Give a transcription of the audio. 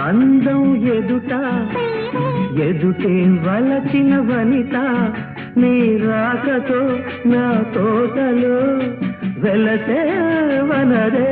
అందం ఎదుట ఎదుటే వలచిన వనిత నీ రాకతో నా తోటలో వెలసే వనదే